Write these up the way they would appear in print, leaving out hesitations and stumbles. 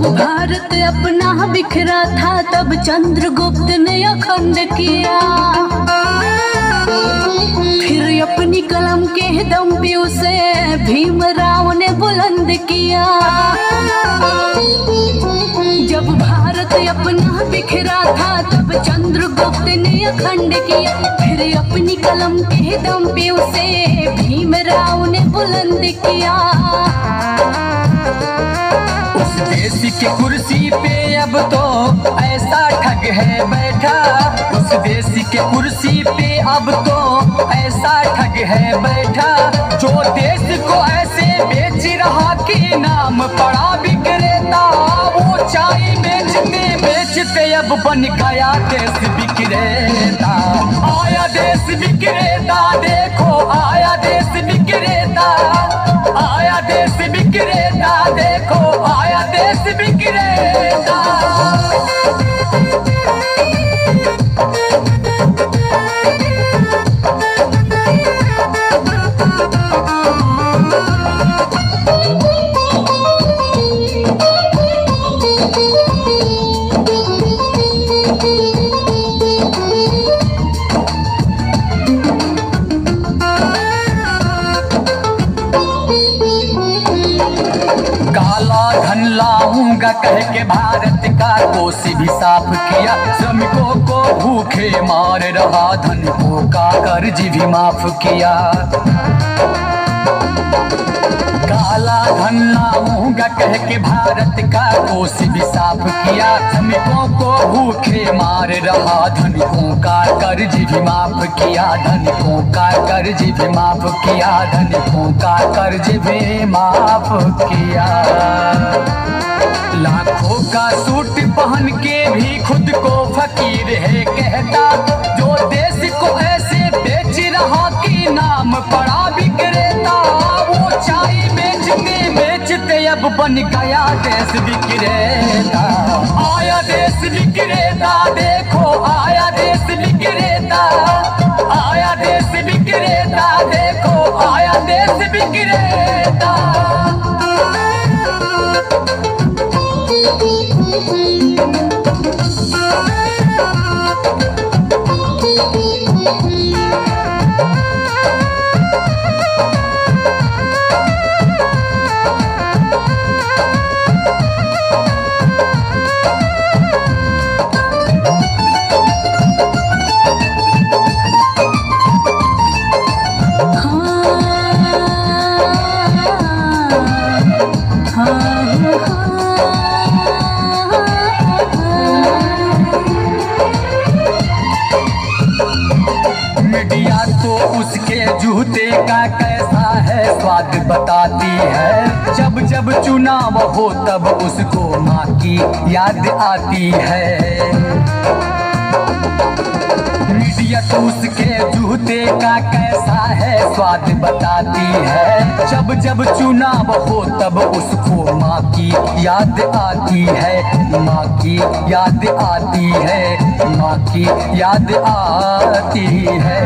भारत अपना बिखरा था तब चंद्रगुप्त ने अखंड किया, फिर अपनी कलम के दम पे उसे भीमराव ने बुलंद किया। जब भारत अपना बिखरा था तब चंद्रगुप्त ने अखंड किया, फिर अपनी कलम के दम पे उसे भीमराव ने बुलंद किया। उस देश की कुर्सी पे अब तो ऐसा ठग है बैठा, उस देश की कुर्सी पे अब तो ऐसा ठग है बैठा, जो देश को ऐसे बेच रहा कि नाम पड़ा विक्रेता। वो चाय बेचते बेचते अब बन गया देश विक्रेता। आया देश विक्रेता, देखो आया देश विक्रेता, आया देश विक्रेता, देखो आया देश विक्रेता। लाऊंगा कह के भारत का कोष भी साफ किया, श्रमिकों को भूखे मार रहा, धनिकों का कर्ज भी माफ किया। काला धन लाऊंगा कह के भारत का कोष भी साफ किया, श्रमिकों को भूखे मार रहा, धनिकों का कर्ज भी माफ किया, धनिकों का कर्ज भी माफ किया, धनिकों का कर्ज भी माफ किया। लाखों का सूट पहन के भी खुद को फकीर है कहता, जो देश को ऐसे बेच रहा कि नाम पड़ा विक्रेता। वो चाय बेचते बेचते अब बन गया देश विक्रेता। आया देश विक्रेता, देखो आया देश विक्रेता, आया देश विक्रेता, देखो आया देश विक्रेता। मीडिया तो उसके जूते का कैसा है स्वाद बताती है, जब जब चुनाव हो तब उसको माँ की याद आती है। मीडिया तो उसके जूते का कैसा है स्वाद बताती है, जब जब चुनाव हो तब उसको माँ की याद आती है, माँ की याद आती है, माँ की याद आती है।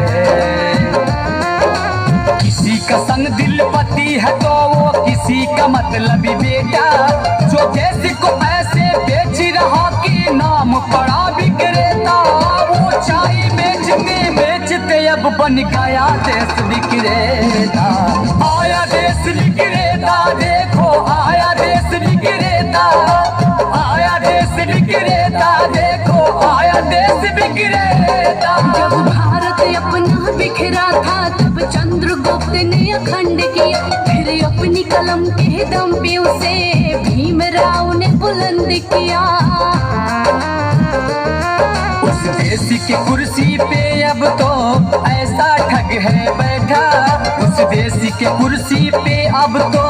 किसी का संग दिल पति है तो वो किसी का मतलबी बेटा, जो देश को ऐसे बेच रहा कि नाम पड़ा विक्रेता। वो चाय बेचते बेचते अब बन गया देश विक्रेता। आया देश विक्रेता, देखो आया देश विक्रेता, आया देश विक्रेता, देखो आया देश विक्रेता। जब भारत अपना बिखरा था तब चंद्रगुप्त ने अखंड किया, फिर अपनी कलम के दम पे उसे भीमराव ने बुलंद किया। उस देश की कुर्सी पे अब तो ऐसा ठग है बैठा, उस देश की कुर्सी पे अब तो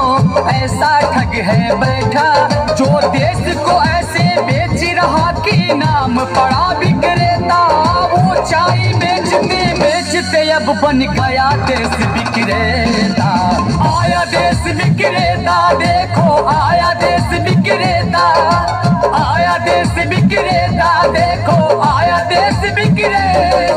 ऐसा ठग है बैठा, जो देश को ऐसे बेच रहा कि नाम पड़ा विक्रेता। वो चाय बेचते बेचते अब बन गया देश विक्रेता। आया देश विक्रेता, देखो आया देश विक्रेता, आया देश विक्रेता, देखो आया देश विक्रेता।